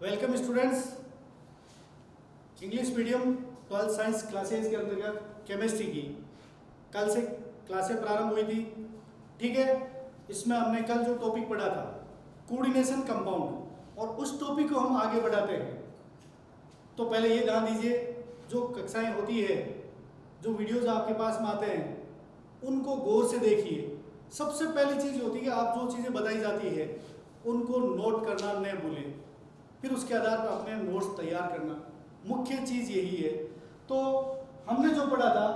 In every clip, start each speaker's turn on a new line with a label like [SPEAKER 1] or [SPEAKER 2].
[SPEAKER 1] Welcome students. English medium 12th science classes के अंतर्गत chemistry की कल से क्लासें प्रारंभ हुई थी। ठीक है, इसमें हमने कल जो टॉपिक पढ़ा था कोऑर्डिनेशन कंपाउंड, और उस टॉपिक को हम आगे बढ़ाते हैं। तो पहले ये ध्यान दीजिए, जो कक्षाएं होती है, जो वीडियोज आपके पास में आते हैं, उनको गौर से देखिए। सबसे पहली चीज़ होती है कि आप जो चीज़ें बताई जाती है उनको नोट करना न भूलें, फिर उसके आधार पर अपने नोट्स तैयार करना। मुख्य चीज़ यही है। तो हमने जो पढ़ा था,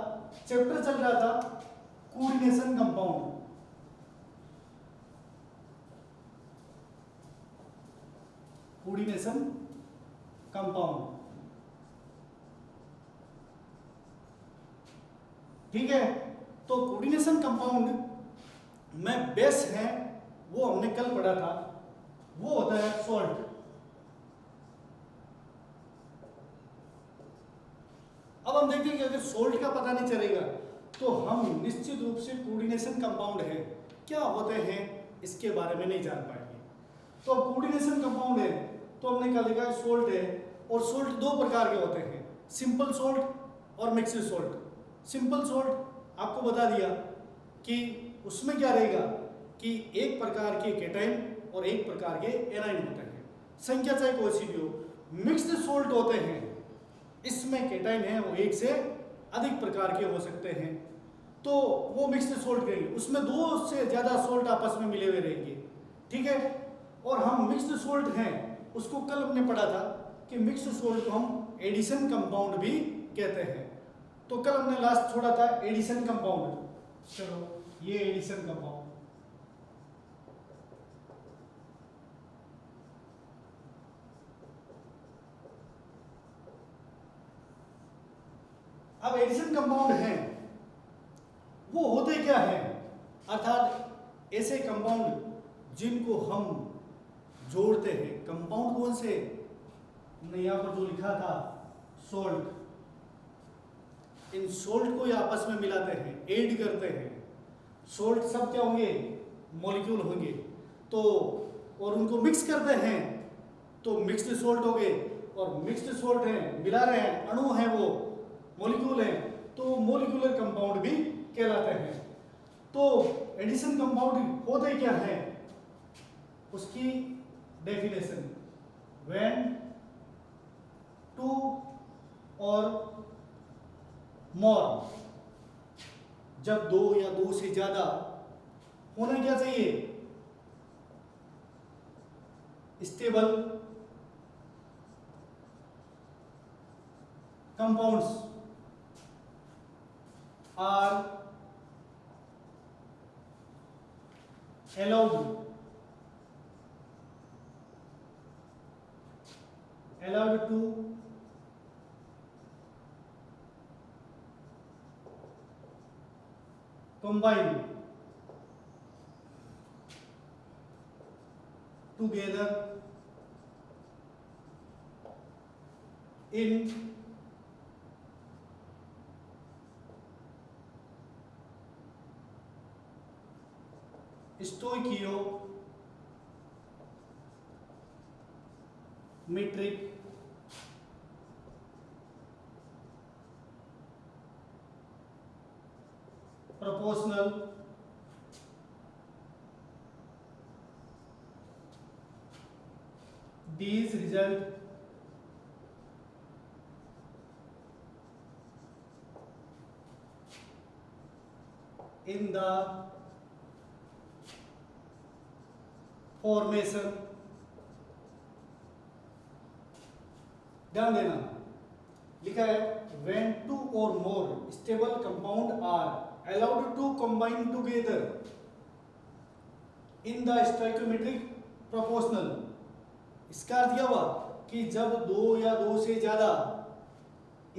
[SPEAKER 1] चैप्टर चल रहा था कोऑर्डिनेशन कंपाउंड। कोऑर्डिनेशन कंपाउंड, ठीक है। तो कोऑर्डिनेशन कंपाउंड में बेस है, वो हमने कल पढ़ा था, वो होता है सॉल्ट। अब हम देखेंगे कि अगर सॉल्ट का पता नहीं चलेगा तो हम निश्चित रूप से कोऑर्डिनेशन कंपाउंड है क्या होते हैं इसके बारे में नहीं जान पाएंगे। तो कोऑर्डिनेशन कंपाउंड है तो हमने कल देखा सॉल्ट है, और सॉल्ट दो प्रकार के होते हैं, सिंपल सॉल्ट और मिक्स्ड सॉल्ट। सिंपल सॉल्ट आपको बता दिया कि उसमें क्या रहेगा कि एक प्रकार के केटाइन और एक प्रकार के एनाइन होते हैं, संख्या चाहे कोई सी भी हो। मिक्स्ड सॉल्ट होते हैं, इसमें केटाइन है वो एक से अधिक प्रकार के हो सकते हैं, तो वो मिक्स्ड सॉल्ट कहेंगे। उसमें दो से ज्यादा सॉल्ट आपस में मिले हुए रहेंगे, ठीक है। और हम मिक्स्ड सॉल्ट हैं, उसको कल हमने पढ़ा था कि मिक्स्ड सॉल्ट को हम एडिशन कंपाउंड भी कहते हैं। तो कल हमने लास्ट छोड़ा था एडिशन कंपाउंड। चलो ये एडिशन कंपाउंड, अब एडिशन कंपाउंड है वो होते क्या है, अर्थात ऐसे कंपाउंड जिनको हम जोड़ते हैं। कंपाउंड कौन से, हमने यहां पर जो लिखा था सॉल्ट, इन सॉल्ट को ये आपस में मिलाते हैं, ऐड करते हैं। सॉल्ट सब क्या होंगे, मॉलिक्यूल होंगे, तो और उनको मिक्स करते हैं तो मिक्स्ड सॉल्ट हो गए। और मिक्स्ड सॉल्ट है, मिला रहे हैं, अणु है वो मॉलिक्यूल है, तो मॉलिक्यूलर कंपाउंड भी कहलाते हैं। तो एडिशन कंपाउंड होते क्या है, उसकी डेफिनेशन, व्हेन टू और मोर, जब दो या दो से ज्यादा होना क्या चाहिए, stable compounds are allowed to combine together in stoichiometric proportional these result in the formation. ध्यान देना, लिखा है व्हेन टू और more stable compound are allowed to combine together in the stoichiometric proportional. इसका अर्थ क्या हुआ कि जब दो या दो से ज्यादा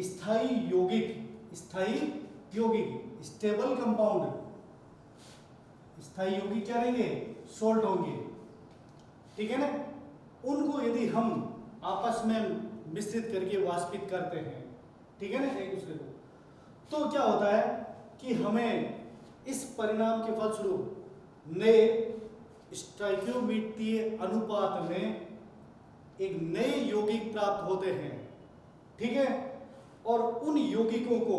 [SPEAKER 1] स्थायी यौगिक स्टेबल कंपाउंड, स्थायी यौगिक क्या रहेंगे, सॉल्ट होंगे, ठीक है ना, उनको यदि हम आपस में मिश्रित करके वाष्पित करते हैं, ठीक है ना, एक दूसरे को, तो क्या होता है कि हमें इस परिणाम के फलस्वरूप नए स्टोइकियोमेट्रीय अनुपात में एक नए यौगिक प्राप्त होते हैं, ठीक है। और उन यौगिकों को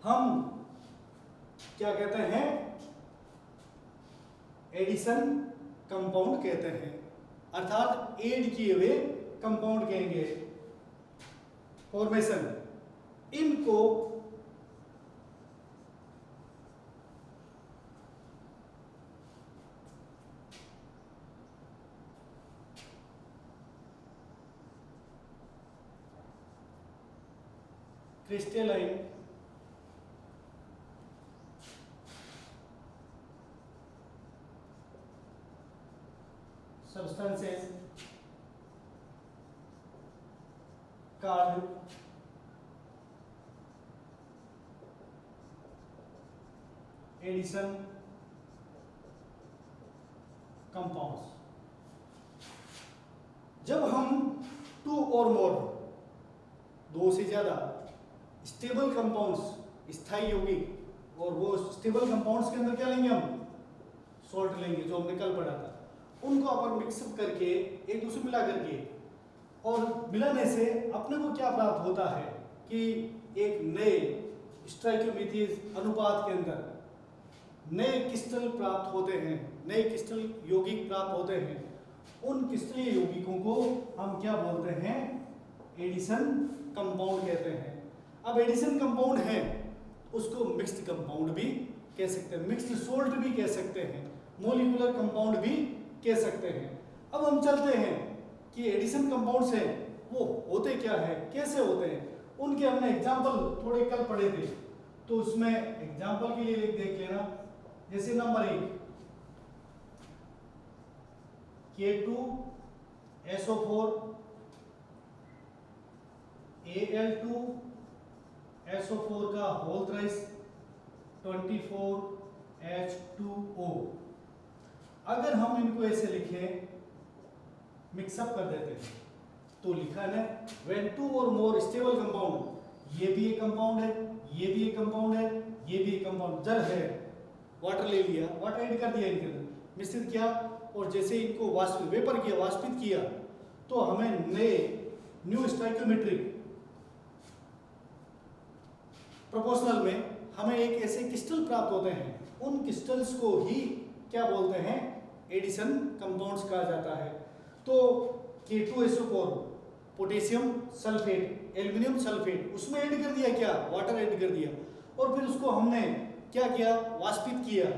[SPEAKER 1] हम क्या कहते हैं, एडिशन कंपाउंड कहते हैं, अर्थात ऐड किए हुए कंपाउंड कहेंगे। फॉर्मेशन, इनको crystalline substances called addition compounds. जब हम टू और मोर, दो से ज्यादा स्टेबल कंपाउंड्स, स्थायी यौगिक, और वो स्टेबल कंपाउंड्स के अंदर क्या लेंगे हम, सॉल्ट लेंगे, जो हमने कल पढ़ा था, उनको अपन मिक्सअप करके एक दूसरे मिला करके, और मिलाने से अपने को क्या प्राप्त होता है कि एक नए स्टोइकियोमेट्री अनुपात के अंदर नए क्रिस्टल प्राप्त होते हैं, नए क्रिस्टल यौगिक प्राप्त होते हैं। उन क्रिस्टलीय यौगिकों को हम क्या बोलते हैं, एडिशन कंपाउंड कहते हैं। अब एडिशन कंपाउंड है, उसको मिक्स्ड कंपाउंड भी कह सकते हैं, मिक्स्ड सोल्ट भी कह सकते हैं, मोलिकुलर कंपाउंड भी कह सकते हैं। अब हम चलते हैं कि एडिशन कंपाउंड्स हैं वो होते क्या है, कैसे होते हैं, उनके हमने एग्जाम्पल थोड़े कल पढ़े थे, तो उसमें एग्जाम्पल के लिए देख लेना। जैसे नंबर 1 K2SO4 Al2SO4 का होल थ्राइस 24H2O। अगर हम इनको ऐसे लिखें, मिक्सअप कर देते हैं, तो लिखा है व्हेन टू और मोर स्टेबल कंपाउंड, ये भी एक कंपाउंड है, ये भी एक कंपाउंड है, ये भी एक कंपाउंड, जल है, वाटर ले लिया, वाटर ऐड कर दिया इनके अंदर, मिश्रित किया, और जैसे इनको वेपर किया, वाष्पित किया, तो हमें नए न्यू स्टोइकियोमेट्रिक प्रोपोर्शनल में हमें एक ऐसे क्रिस्टल प्राप्त होते हैं। उन क्रिस्टल्स को ही क्या बोलते हैं, एडिशन कंपाउंड्स कहा जाता है। तो K2SO4 potassium sulphate, aluminium sulphate, उसमें ऐड कर दिया क्या, वाटर ऐड कर दिया, और फिर उसको हमने क्या किया, वाष्पित किया,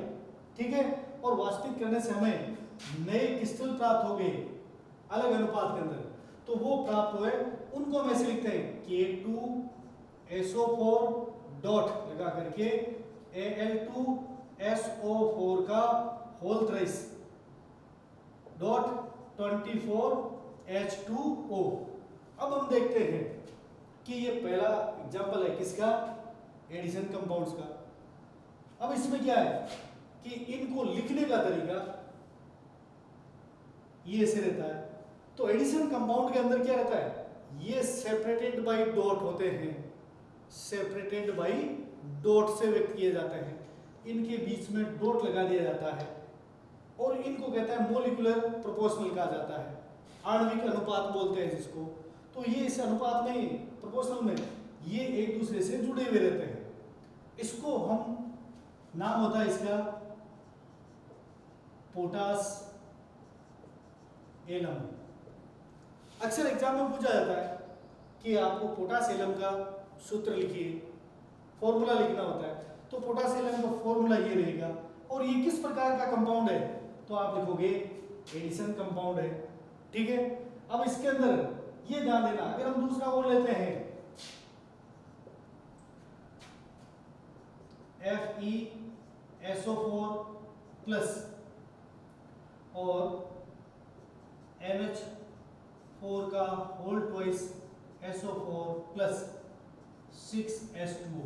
[SPEAKER 1] ठीक है। और वाष्पित करने से हमें नए क्रिस्टल प्राप्त हो गए अलग अनुपात के अंदर, तो वो प्राप्त हुए, उनको हम ऐसे लिखते हैं K2SO4 डॉट लगा करके Al2SO4 का होल थ्राइस डॉट 24H2O। अब हम देखते हैं कि ये पहला एग्जांपल है किसका, एडिशन कंपाउंड्स का। अब इसमें क्या है कि इनको लिखने का तरीका ये ऐसे रहता है। तो एडिशन कंपाउंड के अंदर क्या रहता है, ये सेपरेटेड बाय डॉट होते हैं, सेपरेटेड बाय डॉट से व्यक्त किए जाते हैं, इनके बीच में डॉट लगा दिया जाता है, और इनको कहता है मोलिकुलर प्रोपोर्शनल कहा जाता है, आणविक अनुपात बोलते हैं जिसको। तो ये इस अनुपात में, प्रोपोर्शनल में, ये एक दूसरे से जुड़े हुए रहते हैं। इसको हम, नाम होता है इसका पोटास एलम। अक्सर एग्जाम में पूछा जाता है कि आपको पोटास एलम का सूत्र लिखिए, फॉर्मूला लिखना होता है। तो पोटास एलम का फॉर्मूला ये रहेगा, और ये किस प्रकार का कंपाउंड है, तो आप लिखोगे एडिशन कंपाउंड है, ठीक है। अब इसके अंदर ये ध्यान देना, अगर हम दूसरा और लेते हैं FeSO4 प्लस और NH4 का whole twice SO4 plus 6H2O,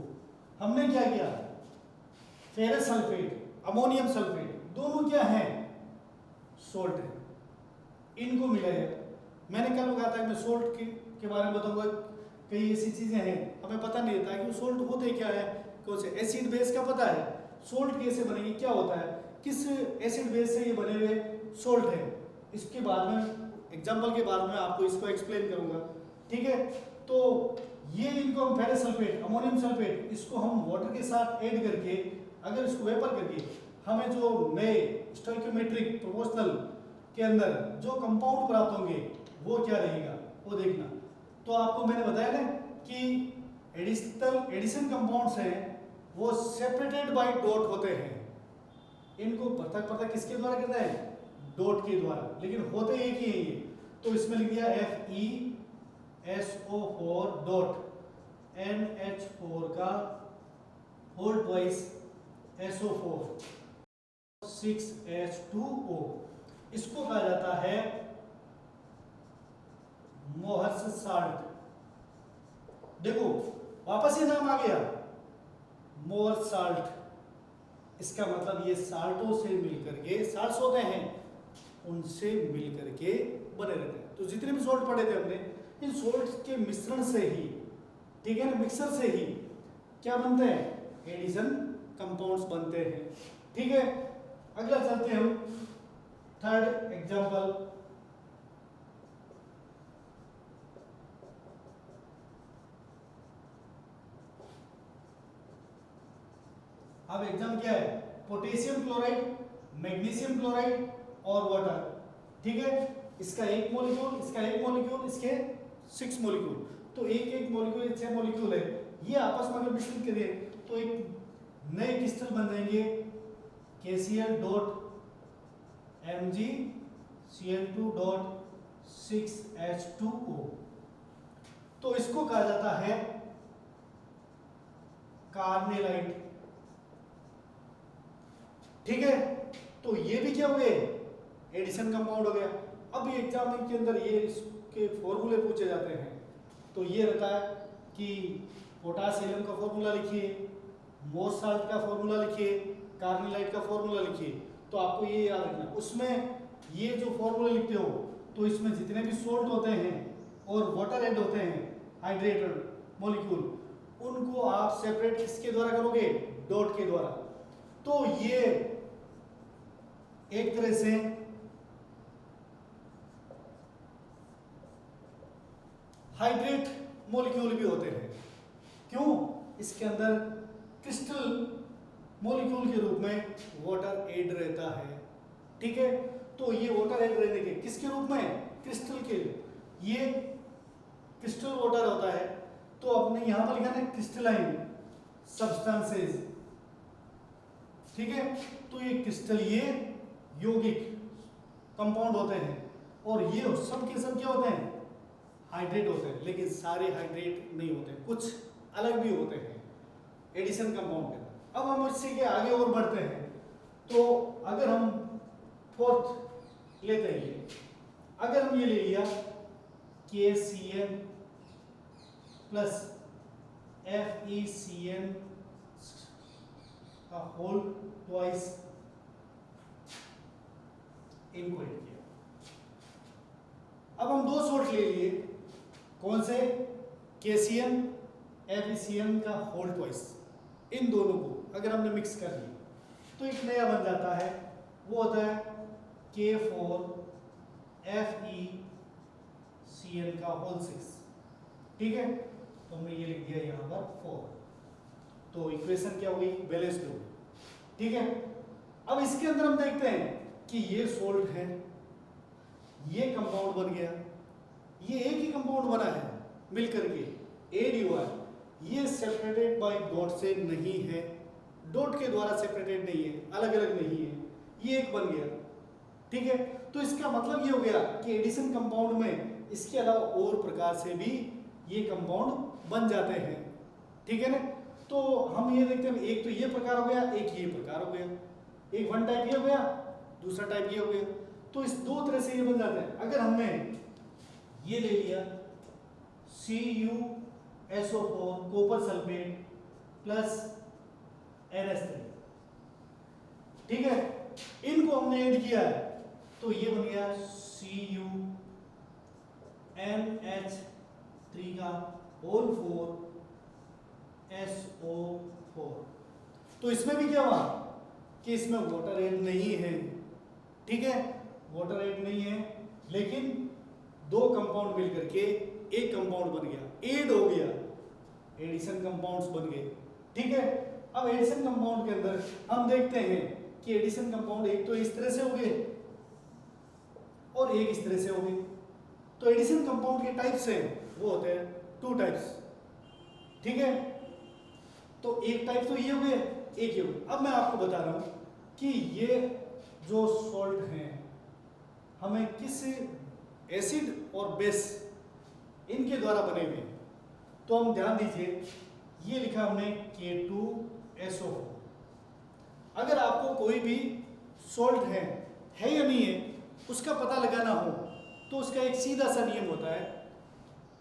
[SPEAKER 1] हमने क्या किया, फेरस सल्फेट, अमोनियम सल्फेट, दोनों क्या हैं, सोल्ट है, इनको मिलाया। मैंने कल कहा था मैं सोल्ट के बारे में बताऊंगा, कई ऐसी चीजें हैं हमें पता नहीं रहता कि वो सोल्ट होते क्या है, कौन से एसिड बेस का पता है, सोल्ट कैसे बनेंगे, क्या होता है, किस एसिड बेस से ये बने हुए सोल्ट है, इसके बाद में एग्जाम्पल के बाद में आपको इसको एक्सप्लेन करूंगा, ठीक है। तो ये इनको हम फेरस सल्फेट, अमोनियम सल्फेट, इसको हम वाटर के साथ ऐड करके अगर इसको वेपर करके हमें जो नए स्टोइकियोमेट्रिक प्रोपोर्शनल के अंदर जो कंपाउंड प्राप्त होंगे वो क्या रहेगा वो देखना। तो आपको मैंने बताया ना कि एडिशन कंपाउंड्स हैं वो सेपरेटेड बाय डॉट होते हैं। इनको पृथक पृथक किसके द्वारा करते हैं? डॉट के द्वारा, लेकिन होते एक ही है ये। तो इसमें लिख दिया FeSO4 डॉट NH4 का होल ट्वाइस SO4 6H2O। इसको कहा जाता है मोहर्स साल्ट। देखो वापस ये नाम आ गया मोहर्स साल्ट। इसका मतलब ये साल्टों से मिलकर के, साल्ट्स होते हैं उनसे मिलकर के बने रहते हैं। तो जितने भी सॉल्ट पड़े थे हमने, इन सॉल्ट्स के मिश्रण से ही, ठीक है ना, मिक्सर से ही क्या बनते हैं? एडिशन कंपाउंड्स बनते हैं, ठीक है। अगला चलते हैं हम थर्ड एग्जांपल। अब एग्जाम क्या है? पोटेशियम क्लोराइड, मैग्नीशियम क्लोराइड और वाटर, ठीक है। इसका एक मॉलिक्यूल, इसका एक मॉलिक्यूल, इसके 6 मॉलिक्यूल। तो एक एक मॉलिक्यूल 6 मॉलिक्यूल है, ये आपस में अगर मिश्रित करें तो एक नए क्रिस्टल बन जाएंगे KCl dot MgCl2 dot 6H2O। तो इसको कहा जाता है कार्नेलाइट, ठीक है। तो ये भी क्या हो गए? एडिशन कंपाउंड हो गया। अब ये एग्जाम के अंदर ये इसके फॉर्मूले पूछे जाते हैं। तो ये रहता है कि पोटासियम का फॉर्मूला लिखिए, मोर्स साल्ट का फॉर्मूला लिखिए, कार्नेलाइट का फॉर्मूला लिखिए। तो आपको ये याद रखना, उसमें ये जो फॉर्मूला लिखते हो तो इसमें जितने भी सोल्ट होते हैं और वाटर ऐड होते हैं, हाइड्रेटेड मॉलिक्यूल, उनको आप सेपरेट किसके द्वारा करोगे? डॉट के द्वारा। तो ये एक तरह से हाइड्रेट मॉलिक्यूल भी होते हैं। क्यों? इसके अंदर क्रिस्टल मॉलिक्यूल के रूप में वाटर ऐड रहता है, ठीक है। तो ये वाटर ऐड रहने के किसके रूप में? क्रिस्टल के। ये क्रिस्टल वाटर होता है। तो अपने यहां पर लिखा है क्रिस्टलाइन सब्सटेंसेस, ठीक है। तो ये क्रिस्टल, ये यौगिक कंपाउंड होते हैं और ये सब के सब क्या होते हैं? हाइड्रेट होते हैं। लेकिन सारे हाइड्रेट नहीं होते, कुछ अलग भी होते हैं एडिशन कंपाउंड के अंदर। अब हम इससे के आगे और बढ़ते हैं। तो अगर हम फोर्थ लेते हैं, ये अगर हम ये ले लिया KCl प्लस FeCl का होल ट्वाइस, इनको ऐड किया। अब हम दो सोल्ट ले लिए, कौन से? KCl, FeCl का होल ट्वाइस। इन दोनों को अगर हमने मिक्स कर लिया तो एक नया बन जाता है, वो होता है K4FeCl का होल 6, ठीक है। तो हमने ये लिख दिया यहाँ पर 4। तो इक्वेशन क्या होगी? बैलेंस्ड होगी, ठीक है। अब इसके अंदर हम देखते हैं कि ये सोल्ट है, ये कंपाउंड बन गया, ये एक ही कंपाउंड बना है मिलकर के, ADOR। ये सेपरेटेड बाय डॉट से नहीं है, डॉट के द्वारा सेपरेटेड नहीं है, अलग अलग नहीं है, ये एक बन गया, ठीक है। तो इसका मतलब ये हो गया कि एडिशन कंपाउंड में इसके अलावा और प्रकार से भी ये कंपाउंड बन जाते हैं, ठीक है ना। तो हम ये देखते हैं, एक तो ये प्रकार हो गया, एक ये प्रकार हो गया, एक वन टाइप ये हो गया, दूसरा टाइप ये हो गया। तो इस दो तरह से ये बन जाते हैं। अगर हमने ये ले लिया CuSO4 copper sulphate plus NH3, ठीक है, इनको हमने ऐड किया है तो ये बन गया CuNH3 का होल 4SO4। तो इसमें भी क्या हुआ कि इसमें वाटर ऐड नहीं है, ठीक है, वाटर ऐड नहीं है, लेकिन दो कंपाउंड मिलकर के एक कंपाउंड बन गया, एड हो गया, एडिशन कंपाउंड्स बन गए। ठीक है, अब एडिशन कंपाउंड के अंदर हम देखते हैं कि एडिशन कंपाउंड एक तो इस तरह से हो गए और एक इस तरह से हो गए। तो एडिशन कंपाउंड के टाइप्स हैं वो होते हैं 2 टाइप्स। ठीक है, तो एक टाइप तो ये हो गए, एक ये हो गए। अब मैं आपको बता रहा हूं कि ये जो सॉल्ट हैं हमें किस एसिड और बेस इनके द्वारा बने हुए हैं। तो हम ध्यान दीजिए, ये लिखा हमने K2SO4। अगर आपको कोई भी सॉल्ट है या नहीं है उसका पता लगाना हो तो उसका एक सीधा सा नियम होता है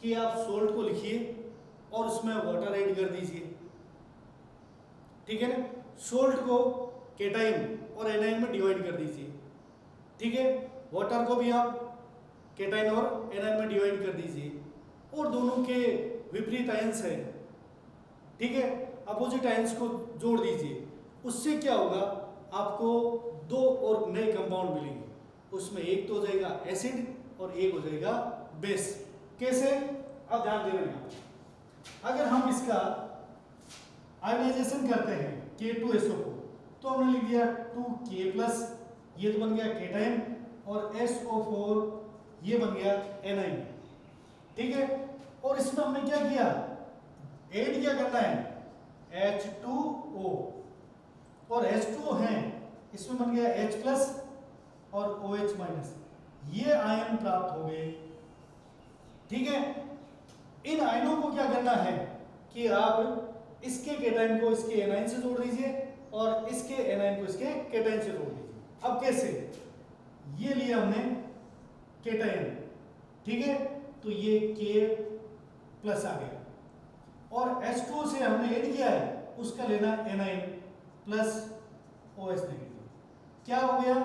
[SPEAKER 1] कि आप सॉल्ट को लिखिए और उसमें वाटर ऐड कर दीजिए। ठीक है ना, सॉल्ट को केटाइन और एनाइन में डिवाइड कर दीजिए। ठीक है, वाटर को भी आप केटाइन और एनाइन में डिवाइड कर दीजिए और दोनों के विपरीत आयंस है। ठीक है, अपोजिट आयंस को जोड़ दीजिए। उससे क्या होगा, आपको 2 और नए कंपाउंड मिलेंगे। उसमें एक तो हो जाएगा एसिड और एक हो जाएगा बेस। कैसे, अब ध्यान दे रहे हैं। अगर हम इसका आयोनाइजेशन करते हैं K2SO4 तो हमने लिख दिया 2K+, ये तो बन गया केटाइन, और SO4 ये बन गया एनाइन। ठीक है, और इसमें हमने क्या किया, ऐड क्या करना है H2O, और H2O है इसमें बन गया H+ और OH-, ये आयन प्राप्त हो गए। ठीक है, इन आयनों को क्या करना है कि आप इसके केटाइन को इसके एनाइन से जोड़ दीजिए और इसके एनाइन को इसके केटाइन से जोड़ दीजिए। अब कैसे, ये लिया हमने केटाइन, ठीक है, तो ये K+ आ गया, और H2O से हमने ऐड किया है उसका लेना एनाइन प्लस OH नेगेटिव, क्या हो गया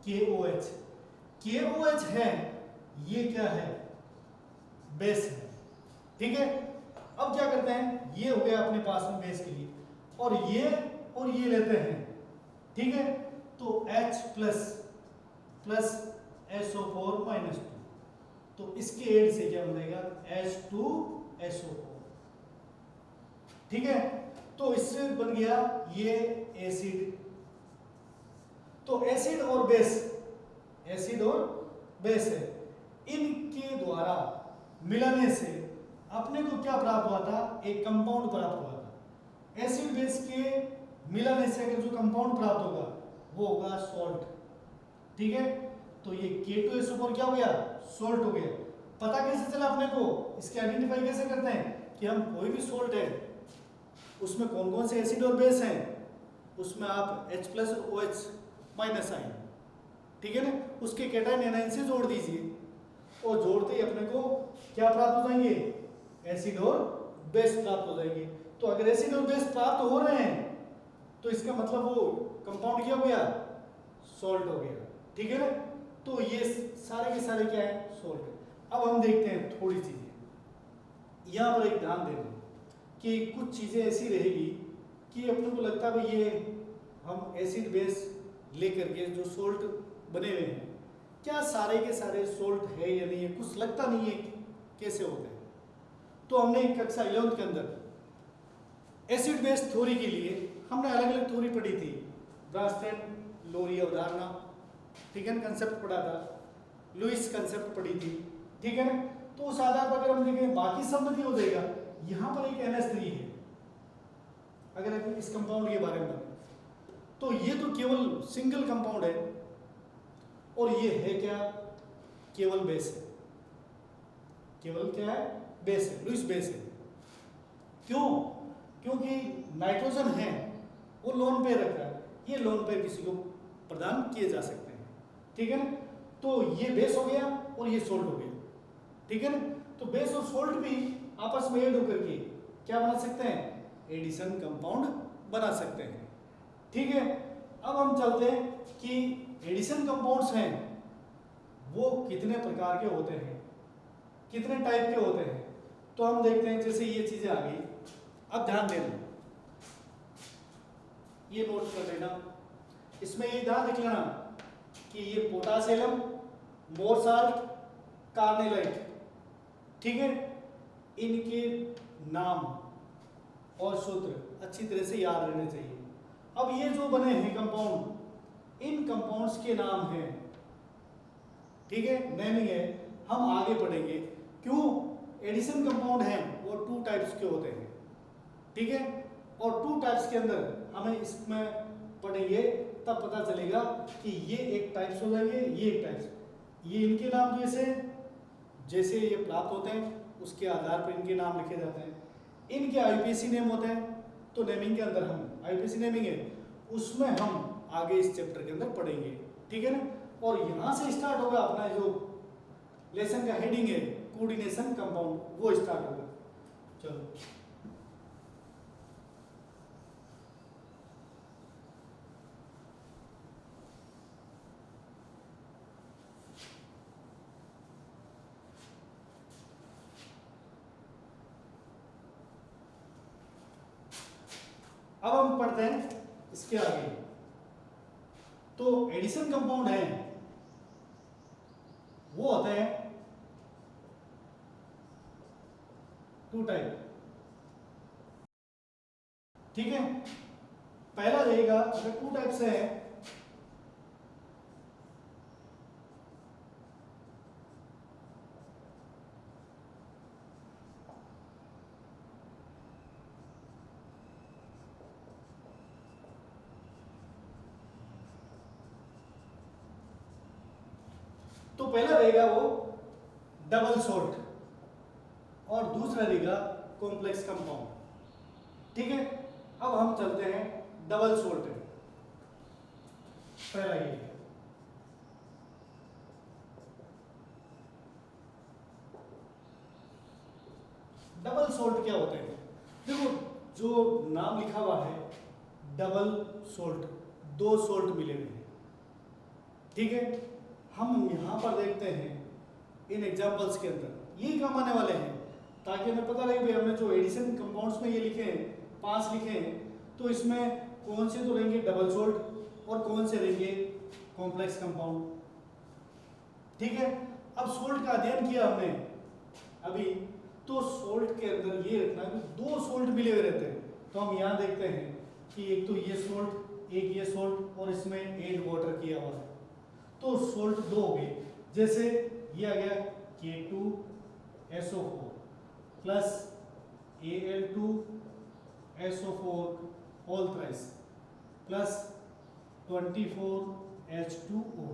[SPEAKER 1] KOH। KOH है, ये क्या है, बेस है। ठीक है, अब क्या करते हैं, ये हो गया अपने पास में बेस के लिए, और ये लेते हैं। ठीक है, तो H+ प्लस SO4 -2, तो इसके एड से क्या बनेगा H2SO4। ठीक है, तो इससे बन गया ये एसिड। तो एसिड और बेस है, इनके द्वारा मिलने से अपने को क्या प्राप्त हुआ था, एक कंपाउंड प्राप्त हुआ था। एसिड बेस के मिलने से अगर जो कंपाउंड प्राप्त होगा वो होगा सॉल्ट। ठीक है, तो ये K2SO4 क्या हो गया, सॉल्ट हो गया। पता कैसे चला अपने को, इसके आइडेंटिफाई कैसे करते हैं कि हम कोई भी सॉल्ट है उसमें कौन कौन से एसिड और बेस हैं, उसमें आप H+ और OH- आयन, ठीक है ना, उसके केटाइन एनाइन से जोड़ दीजिए, और जोड़ते ही अपने को क्या प्राप्त हो जाएंगे, एसिड और बेस प्राप्त हो जाएंगे। तो अगर एसिड और बेस प्राप्त हो रहे हैं तो इसका मतलब वो कंपाउंड क्या हो गया, सॉल्ट हो गया। ठीक है ना, तो ये सारे के सारे क्या है, सॉल्ट है। अब हम देखते हैं थोड़ी चीजें, यहाँ पर एक ध्यान देना कि कुछ चीजें ऐसी रहेगी कि अपने को लगता है भाई ये हम एसिड बेस लेकर के जो सॉल्ट बने हुए हैं, क्या सारे के सारे सॉल्ट है या नहीं है, कुछ लगता नहीं है कैसे होते हैं। तो हमने कक्षा 11th के अंदर एसिड बेस थ्योरी के लिए हमने अलग अलग थ्योरी पढ़ी थी, ब्रांस्टेड लोरी अवधारणा, ठीक है ना, कंसेप्ट पढ़ा था, लुइस कंसेप्ट पढ़ी थी। ठीक है ना, तो उस आधार पर अगर हम देखें बाकी सब में हो जाएगा। यहाँ पर एक NH3 है, अगर इस कंपाउंड के बारे में, तो ये तो केवल सिंगल कंपाउंड है, और ये है क्या, केवल बेस है, केवल क्या है, बेस है, लुइस बेस है। क्यों, क्योंकि नाइट्रोजन है वो लोन पेयर रखा है, ये लोन पेयर किसी को प्रदान किए जा सकते हैं। ठीक है ना, तो ये बेस हो गया और ये सोल्ट हो गया। ठीक है ना, तो बेस और सोल्ट भी आपस में ऐड होकर के क्या बना सकते हैं, एडिशन कंपाउंड बना सकते हैं। ठीक है, अब हम चलते हैं कि एडिशन कंपाउंड्स हैं वो कितने प्रकार के होते हैं, कितने टाइप के होते हैं। तो हम देखते हैं, जैसे ये चीजें आ गई, अब ध्यान देना, ये नोट कर लेना, इसमें ये ध्यान रख लेना कि ये पोटासियम, मोर साल्ट, कार्नेलाइट, ठीक है। इनके नाम और सूत्र अच्छी तरह से याद रहने चाहिए। अब ये जो बने हैं कंपाउंड, इन कंपाउंड्स के नाम हैं, ठीक है, नेमिंग है, हम आगे पढ़ेंगे। क्यों एडिशन कंपाउंड हैं वो 2 टाइप्स के होते हैं, ठीक है, और 2 टाइप्स के अंदर हमें इसमें पढ़ेंगे तब पता चलेगा कि ये एक टाइप्स हो जाएंगे, ये एक टाइप्स। ये इनके नाम जैसे जैसे ये प्राप्त होते हैं उसके आधार पर इनके नाम लिखे जाते हैं। इनके आईपीसी नेम होते हैं, तो नेमिंग के अंदर हम आईपीसी नेमिंग है उसमें हम आगे इस चैप्टर के अंदर पढ़ेंगे, ठीक है ना। और यहाँ से स्टार्ट होगा अपना जो लेसन का हेडिंग है कोऑर्डिनेशन कंपाउंड, वो स्टार्ट होगा। चलो अब हम पढ़ते हैं इसके आगे। तो एडिशन कंपाउंड है वो होते हैं 2 टाइप, ठीक है। पहला रहेगा अगर 2 टाइप से है तो पहला रहेगा वो डबल सॉल्ट और दूसरा रहेगा कॉम्प्लेक्स कंपाउंड, ठीक है। अब हम चलते हैं डबल सॉल्ट है, पहला ये डबल सॉल्ट क्या होते हैं। देखो जो नाम लिखा हुआ है डबल सॉल्ट, 2 सॉल्ट मिले हुए हैं, ठीक है। हम यहां पर देखते हैं इन एग्जांपल्स के अंदर ये काम आने वाले हैं ताकि हमें पता लगे भाई हमने जो एडिशन कंपाउंड्स में ये लिखे हैं 5 लिखे हैं, तो इसमें कौन से तो रहेंगे डबल सॉल्ट और कौन से रहेंगे कॉम्प्लेक्स कंपाउंड, ठीक है। अब सॉल्ट का अध्ययन किया हमने अभी, तो सॉल्ट के अंदर ये रखना है कि 2 सॉल्ट मिले हुए रहते हैं। तो हम यहाँ देखते हैं कि एक तो ये सॉल्ट, एक ये सॉल्ट और इसमें एड वाटर किया हुआ है, तो सॉल्ट 2 हो गए। जैसे ये आ गया K2SO4 plus Al2SO4 whole thrice plus 24H2O,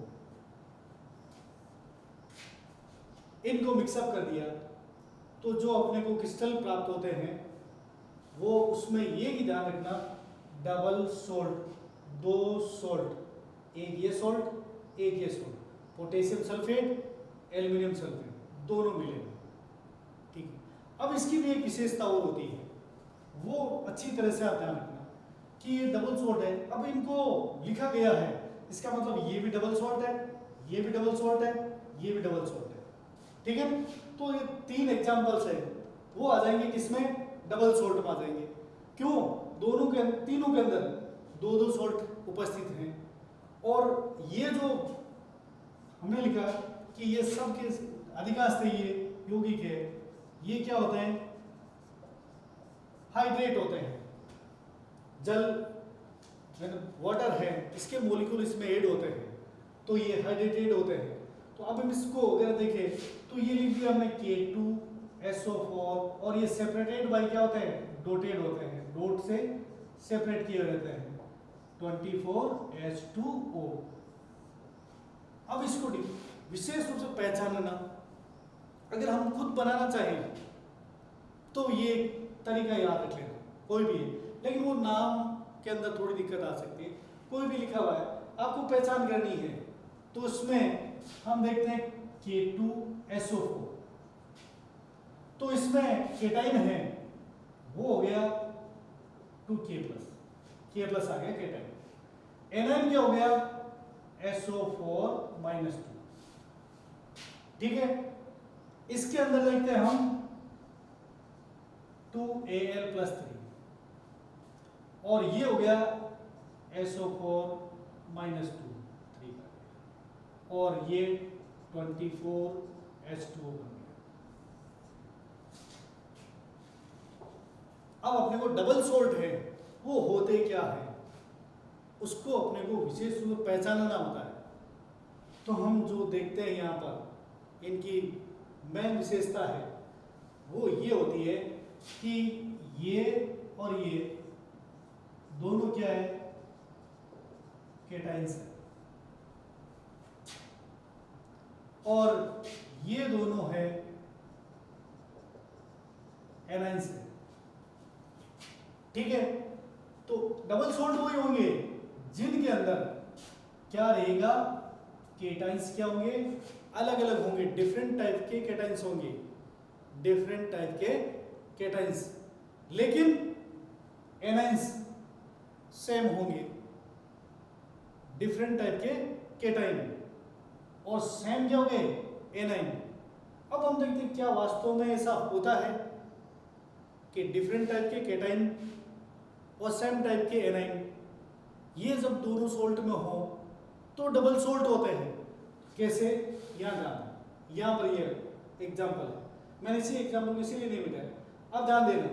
[SPEAKER 1] इनको मिक्सअप कर दिया तो जो अपने को क्रिस्टल प्राप्त होते हैं वो उसमें ये भी ध्यान रखना डबल सॉल्ट, 2 सॉल्ट, एक ये सॉल्ट एक ये salt, potassium sulphate aluminium sulphate दोनों मिले हुए, ठीक है। अब इसकी भी एक विशेषता और होती है, वो अच्छी तरह से आप ध्यान रखना कि ये डबल सॉल्ट है। अब इनको लिखा गया है, इसका मतलब ये भी डबल सॉल्ट है, ये भी डबल सॉल्ट है, ये भी डबल सॉल्ट है, ठीक है। तो ये 3 एग्जांपल्स है वो आ जाएंगे किसमें, डबल सॉल्ट में आ जाएंगे। क्यों, दोनों के तीनों के अंदर 2-2 सॉल्ट उपस्थित हैं। और ये जो हमने लिखा कि ये सब के अधिकांशतः ये यौगिक है, ये क्या होते हैं, हाइड्रेट होते हैं। जल वाटर है, इसके मॉलिक्यूल इसमें ऐड होते हैं तो ये हाइड्रेटेड होते हैं। तो अब हम इसको अगर देखें तो ये लिख दिया हमने K2SO4 और ये सेपरेटेड बाय क्या होते हैं, डॉटेड होते हैं, डॉट से सेपरेट किए रहते हैं 24H2O। अब इसको विशेष रूप से पहचानना, अगर हम खुद बनाना चाहें तो ये तरीका याद रख लेना, कोई भी है, लेकिन वो नाम के अंदर थोड़ी दिक्कत आ सकती है। कोई भी लिखा हुआ है आपको पहचान करनी है, तो उसमें हम देखते हैं K2SO4, तो इसमें केटाइन है वो हो गया 2K+, K+ आ गया केटाइन। एनाइन क्या हो गया, SO4-2, ठीक है। इसके अंदर देखते हैं हम 2Al+3 और ये हो गया SO4-2, 3 और ये H2O बन गया। अब अपने को डबल सोल्ट है, वो होते क्या है उसको अपने को विशेष रूप से पहचानना होता है। तो हम जो देखते हैं यहाँ पर इनकी मेन विशेषता है वो ये होती है कि ये और ये दोनों क्या है, केटाइंस है, और ये दोनों है एनाइंस है। ठीक है, तो डबल सोल्ट वही होंगे जिनके अंदर क्या रहेगा, केटाइंस क्या होंगे, अलग अलग होंगे, डिफरेंट टाइप के केटाइंस होंगे, डिफरेंट टाइप के केटाइंस, लेकिन एनाइंस सेम होंगे, डिफरेंट टाइप के केटाइन और सेम क्या होंगे, एनाइन। अब हम देखते हैं क्या वास्तव में ऐसा होता है कि डिफरेंट टाइप के केटाइन और सेम टाइप के एनाइन ये जब दोनों सोल्ट में हो तो डबल सोल्ट होते हैं। कैसे, यहाँ ध्यान, यहाँ पर ये एग्जाम्पल है, मैंने इसी एग्जाम्पल को इसीलिए नहीं बताया। अब ध्यान देना,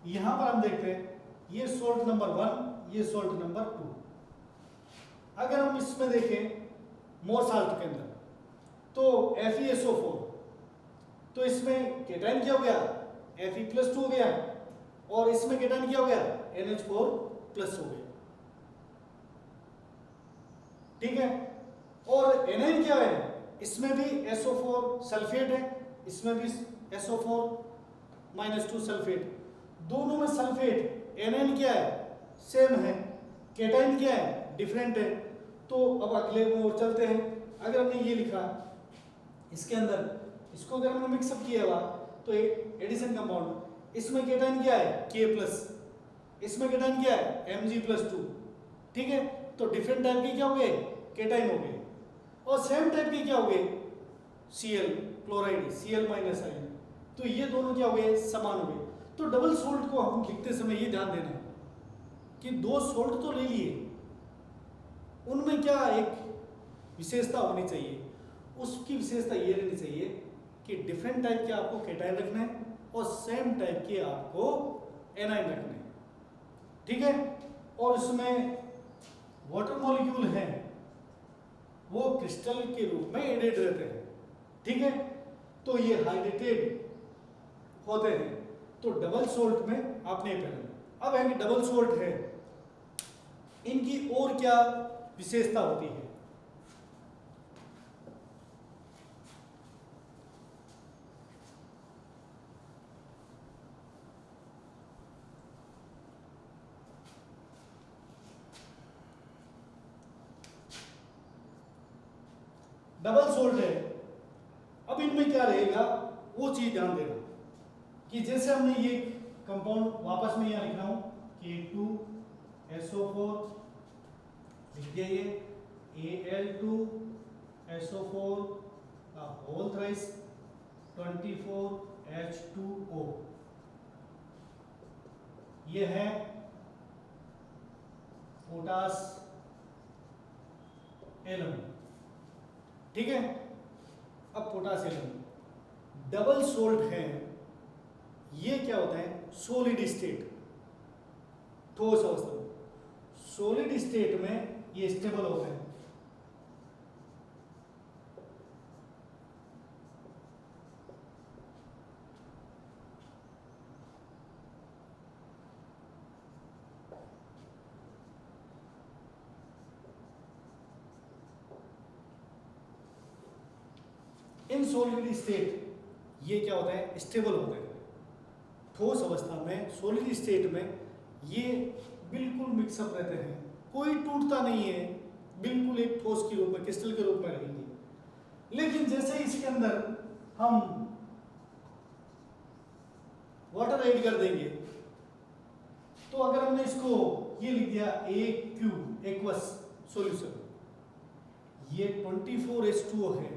[SPEAKER 1] यहाँ पर हम देखते हैं ये सोल्ट नंबर 1, ये सोल्ट नंबर 2। अगर हम इसमें देखें मोर साल्ट के अंदर तो FeSO4, तो इसमें केटाइन क्या हो गया, Fe+2 हो गया, और इसमें केटाइन क्या हो गया, NH4+ हो गया। ठीक है, और एनाइन क्या है, इसमें भी SO4 सल्फेट है, इसमें भी SO4-2 सल्फेट, दोनों में सल्फेट। एनाइन क्या है, सेम है, केटाइन क्या है, डिफरेंट है। तो अब अगले मोर चलते हैं। अगर हमने ये लिखा इसके अंदर, इसको अगर हमने मिक्सअप किया हुआ तो एक एडिशन कंपाउंड, इसमें केटाइन क्या है, K+, इसमें केटाइन क्या है, Mg+2। ठीक है, तो डिफरेंट टाइप के क्या हो गए, केटाइन हो गए, और सेम टाइप के क्या हो गए, Cl क्लोराइड, Cl-, तो ये दोनों क्या हो गए, समान हो गए। तो डबल सोल्ट को हम लिखते समय ये ध्यान देना कि दो सोल्ट तो ले लिए, उनमें क्या एक विशेषता होनी चाहिए, उसकी विशेषता ये रहनी चाहिए कि डिफरेंट टाइप के आपको केटाइन रखना है और सेम टाइप के आपको एनाइन रखने हैं। ठीक है, और उसमें वाटर मॉलिक्यूल हैं वो क्रिस्टल के रूप में एडेड रहते हैं। ठीक है, तो ये हाइड्रेटेड होते हैं। तो डबल सोल्ट में आपने पहले, अब है कि डबल सोल्ट है, इनकी और क्या विशेषता होती है। डबल सोल्ट है, अब इनमें क्या रहेगा वो चीज ध्यान देना कि जैसे हमने ये कंपाउंड वापस में यहाँ लिख रहा हूं K2SO4 लिख दिया, ये Al2SO4 का होल थ्राइस 24H2O, ये है पोटास एलम। ठीक है, अब पोटासियम डबल सोल्ट है, ये क्या होता है, सॉलिड स्टेट, ठोस अवस्था में। सॉलिड स्टेट में ये स्टेबल होते हैं, इन सॉलिड स्टेट ये क्या होता है, स्टेबल होते हैं। ठोस अवस्था में, सॉलिड स्टेट में ये बिल्कुल मिक्सअप रहते हैं, कोई टूटता नहीं है, बिल्कुल एक ठोस के रूप में, क्रिस्टल के रूप में रहेंगे। लेकिन जैसे इसके अंदर हम वाटर ऐड कर देंगे तो अगर हमने इसको ये लिख दिया AQ एक्वस सॉल्यूशन, ये 24H2O है,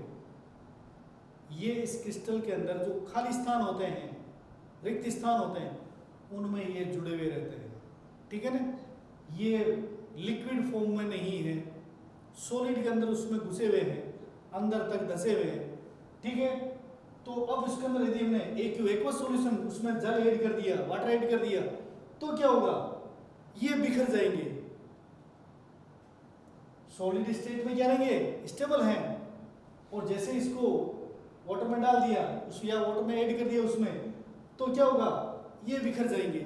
[SPEAKER 1] ये इस क्रिस्टल के अंदर जो खाली स्थान होते हैं, रिक्त स्थान होते हैं, उनमें ये जुड़े हुए रहते हैं। ठीक है ना, ये लिक्विड फॉर्म में नहीं है, सॉलिड के अंदर उसमें घुसे हुए हैं, अंदर तक धसे हुए हैं, ठीक है। तो अब इसके अंदर यदि हमने एक्वस सॉल्यूशन उसमें जल ऐड कर दिया, वाटर ऐड कर दिया, तो क्या होगा, ये बिखर जाएंगे। सॉलिड स्टेट में क्या रहेंगे, स्टेबल हैं, और जैसे इसको वाटर में डाल दिया उस या वाटर में ऐड कर दिया उसमें, तो क्या होगा, ये बिखर जाएंगे।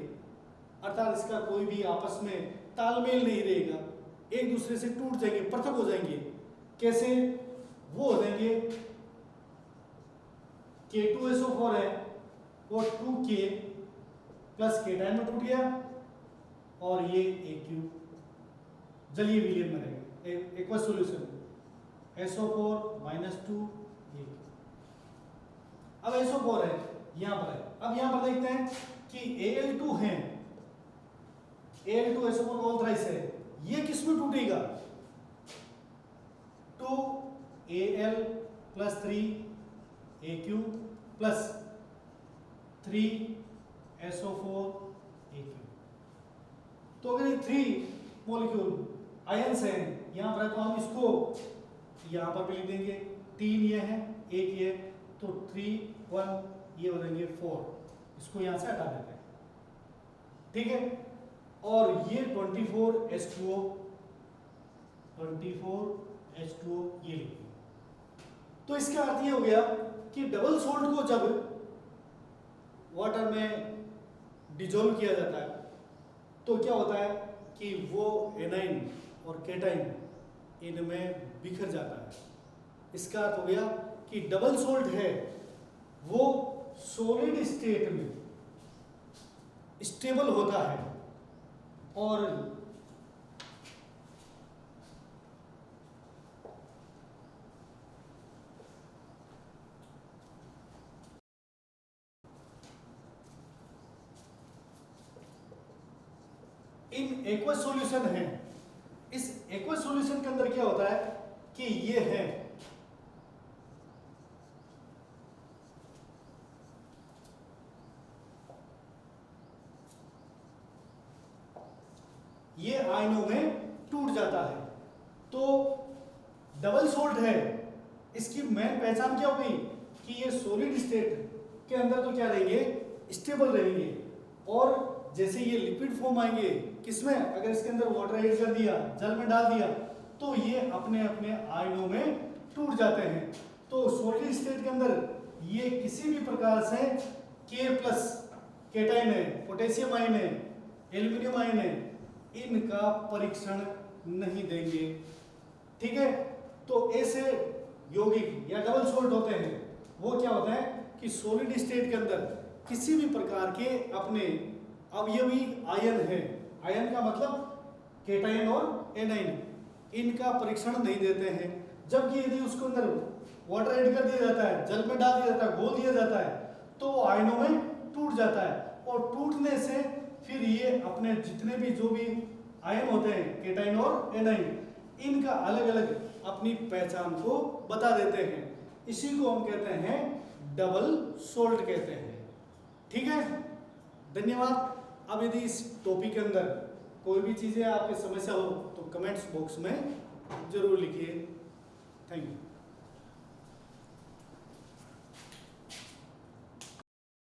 [SPEAKER 1] अर्थात इसका कोई भी आपस में तालमेल नहीं रहेगा, एक दूसरे से टूट जाएंगे, पृथक हो जाएंगे। कैसे, वो हो जाएंगे K2SO4 है वो 2K प्लस केटाइन में टूट गया, और ये AQ जलीय विलयन में रहेगा, aqueous solution SO4 minus 2 AQ। अब SO4 है यहां पर है, अब यहां पर देखते हैं कि Al2 है, Al2 SO4 का ऑल्थराइज है, ये किस में टूटेगा, 2Al plus 3AQ plus 3SO4 AQ। तो अगर ये 3 मॉलिक्यूल आयंस हैं यहां पर, तो हम इसको यहां पर भी लिख देंगे, 3 ये है, 1 ये, तो 3 1 ये हो जाएंगे 4, इसको यहां से हटा देते हैं, ठीक है। और ये 24H2O ये लिखेंगे। तो इसका अर्थ ये हो गया कि डबल सोल्ट को जब वाटर में डिजोल्व किया जाता है तो क्या होता है कि वो एनाइन और केटाइन इनमें बिखर जाता है। इसका अर्थ हो गया कि डबल सोल्ट है वो सॉलिड स्टेट में स्टेबल होता है, और इन एक्वस सॉल्यूशन है, इस एक्वस सॉल्यूशन के अंदर क्या होता है कि ये है ये आयनों में टूट जाता है। तो डबल सोल्ट है, इसकी मेन पहचान क्या हो गई कि ये सॉलिड स्टेट के अंदर तो क्या रहेंगे, स्टेबल रहेंगे, और जैसे ये लिक्विड फॉर्म आएंगे किसमें, अगर इसके अंदर वाटर ऐड कर दिया, जल में डाल दिया, तो ये अपने अपने आयनों में टूट जाते हैं। तो सॉलिड स्टेट के अंदर ये किसी भी प्रकार से K प्लस केटाइन है, पोटेशियम आयन है, एल्यूमिनियम आयन है, इनका परीक्षण नहीं देंगे, ठीक है। तो ऐसे यौगिक या डबल सोल्ट होते हैं, वो क्या होता है कि सॉलिड स्टेट के अंदर किसी भी प्रकार के अपने अवयवी आयन है, आयन का मतलब केटाइन और एनाइन, इनका परीक्षण नहीं देते हैं। जबकि यदि उसके अंदर वाटर ऐड कर दिया जाता है, जल में डाल दिया जाता है, घोल दिया जाता है, तो वो आयनों में टूट जाता है, और टूटने से फिर ये अपने जितने भी जो भी आयन होते हैं केटाइन और एनाइन, इनका अलग अलग अपनी पहचान को बता देते हैं। इसी को हम कहते हैं डबल सोल्ट कहते हैं, ठीक है। धन्यवाद। अब यदि इस टॉपिक के अंदर कोई भी चीज़ें आपकी समस्या हो तो कमेंट्स बॉक्स में जरूर लिखिए। Thank you.